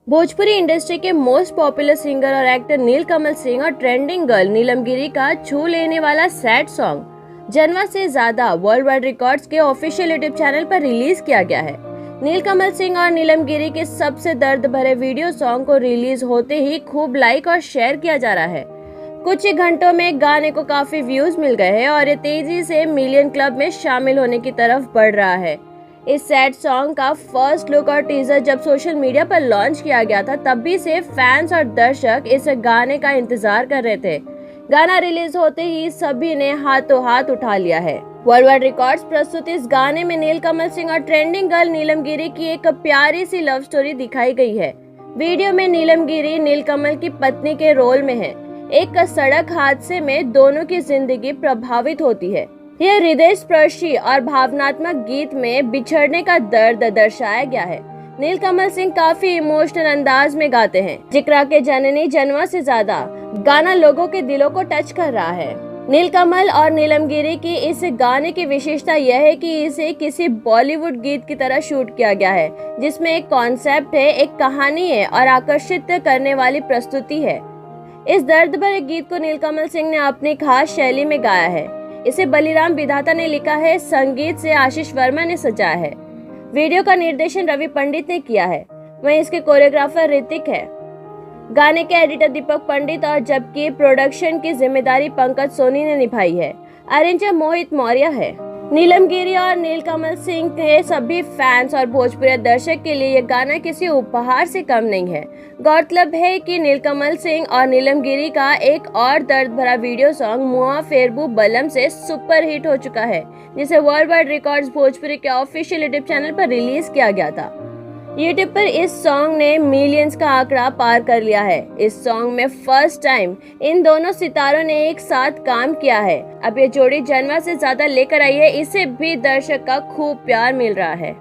Bhojpuri industry के most popular singer और actor नीलकमल सिंह और ट्रेंडिंग गर्ल नीलम गिरी का छू लेने वाला सैड सॉन्ग जनवा से ज्यादा वर्ल्ड वाइड रिकॉर्ड्स के ऑफिशियल यूट्यूब चैनल पर रिलीज किया गया है। नीलकमल सिंह और नीलम गिरी के सबसे दर्द भरे वीडियो सॉन्ग को रिलीज होते ही खूब लाइक और शेयर किया जा रहा है। कुछ ही घंटों में गाने को काफी व्यूज मिल गए हैं और ये तेजी से मिलियन क्लब में शामिल होने की तरफ बढ़ रहा है। इस सैड सॉन्ग का फर्स्ट लुक और टीजर जब सोशल मीडिया पर लॉन्च किया गया था, तब भी से फैंस और दर्शक इस गाने का इंतजार कर रहे थे। गाना रिलीज होते ही सभी ने हाथों हाथ उठा लिया है। वर्ल्ड वाइड रिकॉर्ड्स प्रस्तुत इस गाने में नीलकमल सिंह और ट्रेंडिंग गर्ल नीलम गिरी की एक प्यारी सी लव स्टोरी दिखाई गई है। वीडियो में नीलम गिरी नीलकमल की पत्नी के रोल में है। एक सड़क हादसे में दोनों की जिंदगी प्रभावित होती है। यह हृदय स्पर्शी और भावनात्मक गीत में बिछड़ने का दर्द दर्शाया गया है। नीलकमल सिंह काफी इमोशनल अंदाज में गाते हैं। जिक्रा के जननी जनवा से ज्यादा गाना लोगों के दिलों को टच कर रहा है। नीलकमल और नीलम गिरी की इस गाने की विशेषता यह है कि इसे किसी बॉलीवुड गीत की तरह शूट किया गया है, जिसमें एक कॉन्सेप्ट है, एक कहानी है और आकर्षित करने वाली प्रस्तुति है। इस दर्द भरे गीत को नीलकमल सिंह ने अपनी खास शैली में गाया है। इसे बलिराम विधाता ने लिखा है, संगीत से आशीष वर्मा ने सजाया है। वीडियो का निर्देशन रवि पंडित ने किया है, वहीं इसके कोरियोग्राफर ऋतिक है। गाने के एडिटर दीपक पंडित और जबकि प्रोडक्शन की जिम्मेदारी पंकज सोनी ने निभाई है। अरेंजर मोहित मौर्य है। नीलम गिरी और नीलकमल सिंह के सभी फैंस और भोजपुरी दर्शक के लिए यह गाना किसी उपहार से कम नहीं है। गौरतलब है कि नीलकमल सिंह और नीलम गिरी का एक और दर्द भरा वीडियो सॉन्ग मुआ फेरबू बलम से सुपर हिट हो चुका है, जिसे वर्ल्ड वाइड रिकॉर्ड्स भोजपुरी के ऑफिशियल यूट्यूब चैनल पर रिलीज किया गया था। यूट्यूब पर इस सॉन्ग ने मिलियंस का आंकड़ा पार कर लिया है। इस सॉन्ग में फर्स्ट टाइम इन दोनों सितारों ने एक साथ काम किया है। अब ये जोड़ी जनवा से ज्यादा लेकर आई है, इसे भी दर्शक का खूब प्यार मिल रहा है।